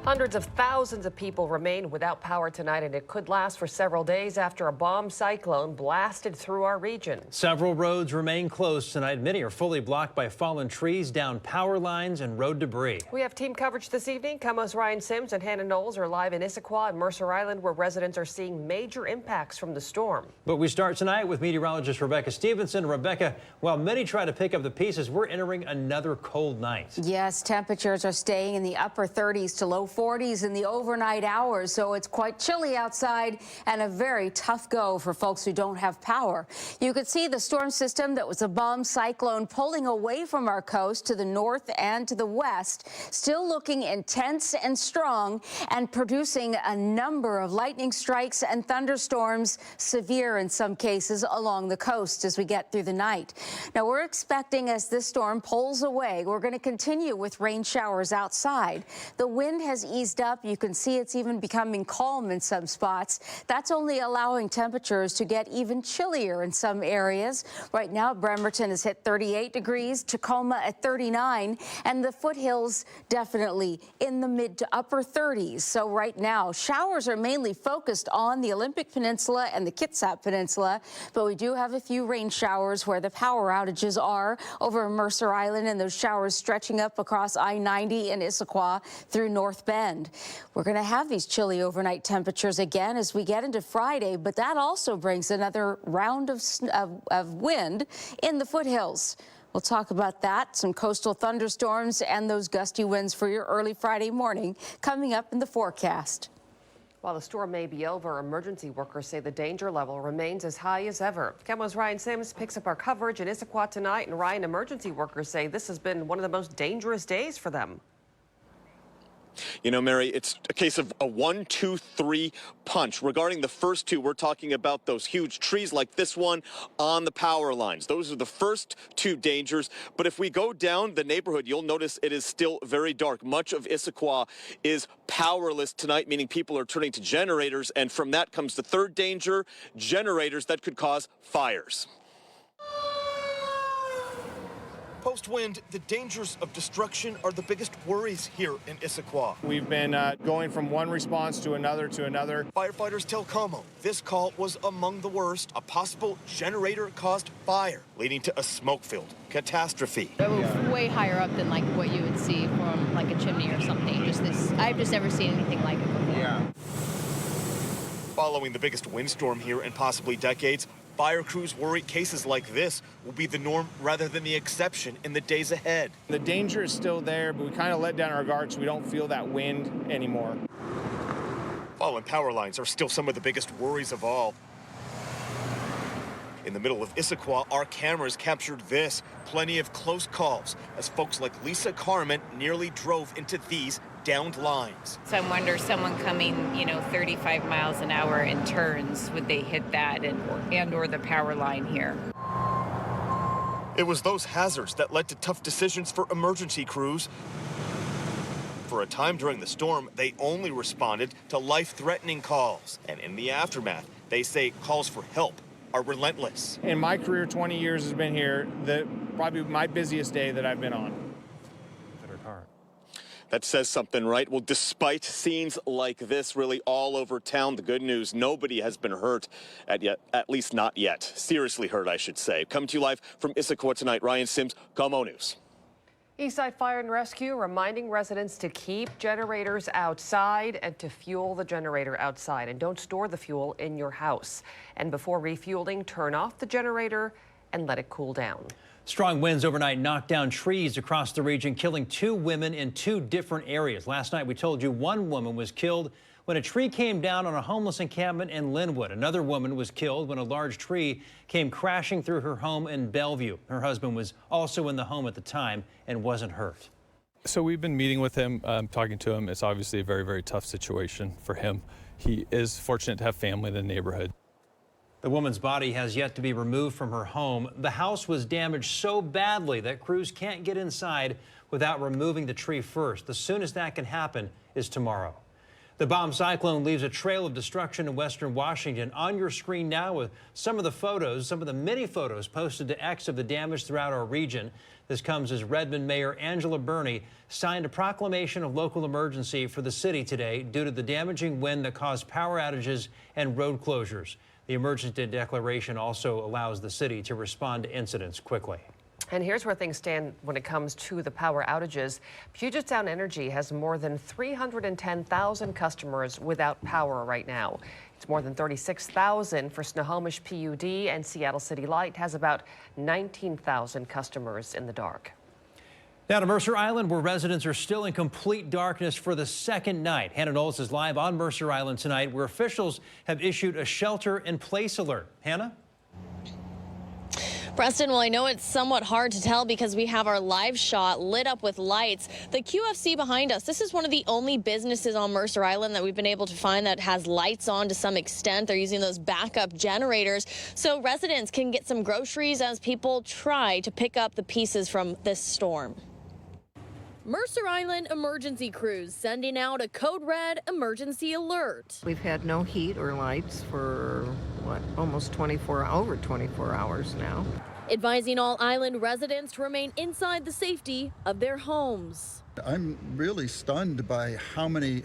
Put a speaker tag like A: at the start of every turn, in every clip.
A: Hundreds of thousands of people remain without power tonight, and it could last for several days after a bomb cyclone blasted through our region.
B: Several roads remain closed tonight. Many are fully blocked by fallen trees, down power lines, and road debris.
A: We have team coverage this evening. KOMO's Ryan Sims and Hannah Knowles are live in Issaquah and Mercer Island, where residents are seeing major impacts from the storm.
B: But we start tonight with meteorologist Rebecca Stevenson. Rebecca, while many try to pick up the pieces, we're entering another cold night.
C: Yes, temperatures are staying in the upper 30s to low 40s in the overnight hours, so it's quite chilly outside and a very tough go for folks who don't have power. You could see the storm system that was a bomb cyclone pulling away from our coast to the north and to the west, still looking intense and strong and producing a number of lightning strikes and thunderstorms, severe in some cases, along the coast as we get through the night. Now, we're expecting as this storm pulls away, we're going to continue with rain showers outside. The wind has eased up. You can see it's even becoming calm in some spots. That's only allowing temperatures to get even chillier in some areas. Right now, Bremerton has hit 38 degrees, Tacoma at 39, and the foothills definitely in the mid to upper 30s. So right now, showers are mainly focused on the Olympic Peninsula and the Kitsap Peninsula, but we do have a few rain showers where the power outages are over Mercer Island, and those showers stretching up across I-90 and Issaquah through North Bend. We're going to have these chilly overnight temperatures again as we get into Friday, but that also brings another round of wind in the foothills. We'll talk about that, some coastal thunderstorms and those gusty winds for your early Friday morning coming up in the forecast.
A: While the storm may be over, emergency workers say the danger level remains as high as ever. KOMO's Ryan Sims picks up our coverage in Issaquah tonight, and Ryan, emergency workers say this has been one of the most dangerous days for them.
D: You know, Mary, it's a case of a 1, 2, 3 punch. Regarding the first two, we're talking about those huge trees like this one on the power lines. Those are the first two dangers. But if we go down the neighborhood, you'll notice it is still very dark. Much of Issaquah is powerless tonight, meaning people are turning to generators. And from that comes the third danger, generators that could cause fires.
E: Post-wind, the dangers of destruction are the biggest worries here in Issaquah.
F: We've been going from one response to another to another.
E: Firefighters tell KOMO this call was among the worst. A possible generator-caused fire, leading to a smoke-filled catastrophe.
G: It was way higher up than like what you would see from like a chimney or something. I've just never seen anything like it before.
F: Yeah.
E: Following the biggest windstorm here in possibly decades, fire crews worry cases like this will be the norm rather than the exception in the days ahead.
F: The danger is still there, but we kind of let down our guard so we don't feel that wind anymore.
E: Fallen power lines are still some of the biggest worries of all. In the middle of Issaquah, our cameras captured this. Plenty of close calls as folks like Lisa Carmen nearly drove into these downed lines.
H: So I wonder, someone coming, 35 miles an hour in turns, would they hit that and or the power line here?
E: It was those hazards that led to tough decisions for emergency crews. For a time during the storm, they only responded to life-threatening calls. And in the aftermath, they say calls for help are relentless.
F: In my career, 20 years has been here, probably my busiest day that I've been on.
D: That says something, right? Well, despite scenes like this really all over town, the good news, nobody has been hurt at least not yet. Seriously hurt, I should say. Coming to you live from Issaquah tonight, Ryan Sims, KOMO News.
A: Eastside Fire and Rescue reminding residents to keep generators outside and to fuel the generator outside, and don't store the fuel in your house. And before refueling, turn off the generator and let it cool down.
B: Strong winds overnight knocked down trees across the region, killing 2 women in 2 different areas. Last night, we told you 1 woman was killed when a tree came down on a homeless encampment in Linwood. Another woman was killed when a large tree came crashing through her home in Bellevue. Her husband was also in the home at the time and wasn't hurt.
I: So we've been meeting with him, talking to him. It's obviously a very, very tough situation for him. He is fortunate to have family in the neighborhood.
B: The woman's body has yet to be removed from her home. The house was damaged so badly that crews can't get inside without removing the tree first. The soonest that can happen is tomorrow. The bomb cyclone leaves a trail of destruction in western Washington. On your screen now with some of the many photos posted to X of the damage throughout our region. This comes as Redmond Mayor Angela Burney signed a proclamation of local emergency for the city today due to the damaging wind that caused power outages and road closures. The emergency declaration also allows the city to respond to incidents quickly.
A: And here's where things stand when it comes to the power outages. Puget Sound Energy has more than 310,000 customers without power right now. It's more than 36,000 for Snohomish PUD, and Seattle City Light has about 19,000 customers in the dark.
B: Now to Mercer Island, where residents are still in complete darkness for the second night. Hannah Knowles is live on Mercer Island tonight, where officials have issued a shelter-in-place alert. Hannah?
J: Preston, well, I know it's somewhat hard to tell because we have our live shot lit up with lights. The QFC behind us, this is one of the only businesses on Mercer Island that we've been able to find that has lights on to some extent. They're using those backup generators so residents can get some groceries as people try to pick up the pieces from this storm. Mercer Island emergency crews sending out a code red emergency alert.
K: We've had no heat or lights for almost over 24 hours now.
J: Advising all island residents to remain inside the safety of their homes.
L: I'm really stunned by how many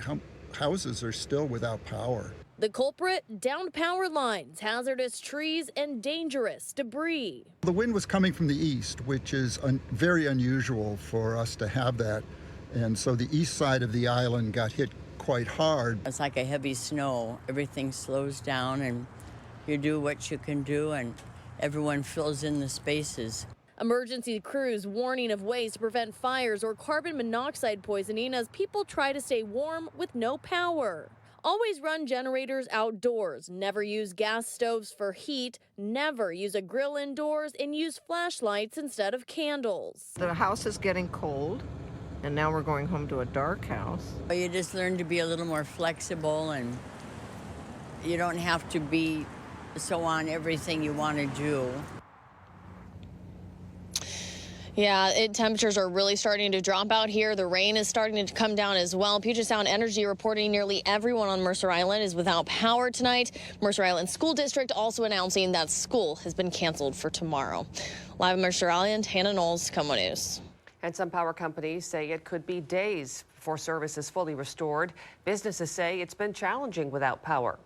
L: houses are still without power.
J: The culprit, downed power lines, hazardous trees, and dangerous debris.
L: The wind was coming from the east, which is very unusual for us to have that. And so the east side of the island got hit quite hard.
M: It's like a heavy snow. Everything slows down and you do what you can do and everyone fills in the spaces.
J: Emergency crews warning of ways to prevent fires or carbon monoxide poisoning as people try to stay warm with no power. Always run generators outdoors, never use gas stoves for heat, never use a grill indoors, and use flashlights instead of candles.
K: The house is getting cold, and now we're going home to a dark house.
M: You just learn to be a little more flexible, and you don't have to be so on everything you want to do.
J: Yeah, temperatures are really starting to drop out here. The rain is starting to come down as well. Puget Sound Energy reporting nearly everyone on Mercer Island is without power tonight. Mercer Island School District also announcing that school has been canceled for tomorrow. Live in Mercer Island, Hannah Knowles, KOMO News.
A: And some power companies say it could be days before service is fully restored. Businesses say it's been challenging without power.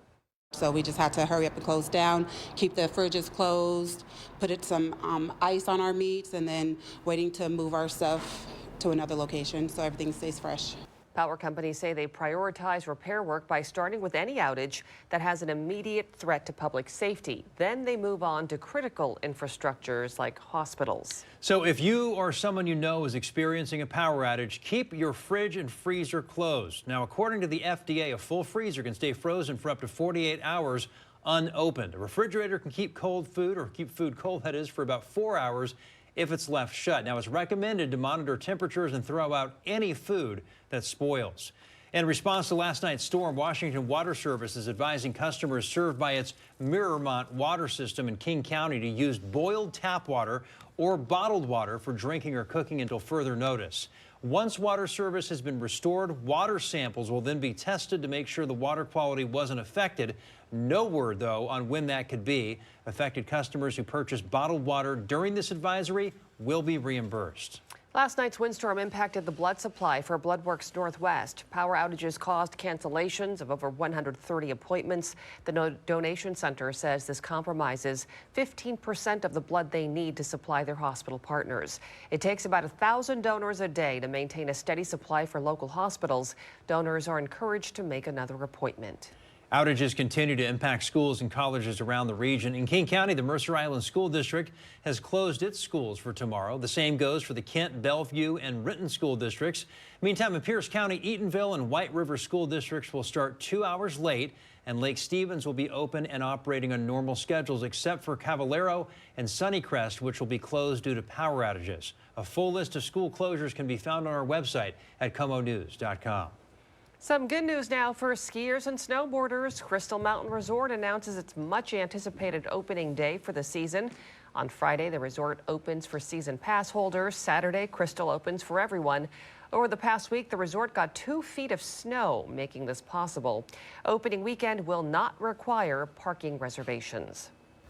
N: So we just had to hurry up and close down, keep the fridges closed, put some ice on our meats, and then waiting to move our stuff to another location so everything stays fresh.
A: Power companies say they prioritize repair work by starting with any outage that has an immediate threat to public safety. Then they move on to critical infrastructures like hospitals.
B: So if you or someone you know is experiencing a power outage, keep your fridge and freezer closed. Now, according to the FDA, a full freezer can stay frozen for up to 48 hours unopened. A refrigerator can keep cold food, or keep food cold, that is, for about 4 hours if it's left shut. Now, it's recommended to monitor temperatures and throw out any food that spoils. In response to last night's storm, Washington Water Service is advising customers served by its Mirrormont water system in King County to use boiled tap water or bottled water for drinking or cooking until further notice. Once water service has been restored, water samples will then be tested to make sure the water quality wasn't affected. No word, though, on when that could be. Affected customers who purchase bottled water during this advisory will be reimbursed.
A: Last night's windstorm impacted the blood supply for Bloodworks Northwest. Power outages caused cancellations of over 130 appointments. The donation center says this compromises 15% of the blood they need to supply their hospital partners. It takes about 1,000 donors a day to maintain a steady supply for local hospitals. Donors are encouraged to make another appointment.
B: Outages continue to impact schools and colleges around the region. In King County, the Mercer Island School District has closed its schools for tomorrow. The same goes for the Kent, Bellevue, and Renton school districts. Meantime, in Pierce County, Eatonville and White River school districts will start 2 hours late, and Lake Stevens will be open and operating on normal schedules, except for Cavallero and Sunnycrest, which will be closed due to power outages. A full list of school closures can be found on our website at KOMOnews.com.
A: Some good news now for skiers and snowboarders. Crystal Mountain Resort announces its much anticipated opening day for the season. On Friday, the resort opens for season pass holders. Saturday, Crystal opens for everyone. Over the past week, the resort got 2 feet of snow, making this possible. Opening weekend will not require parking reservations.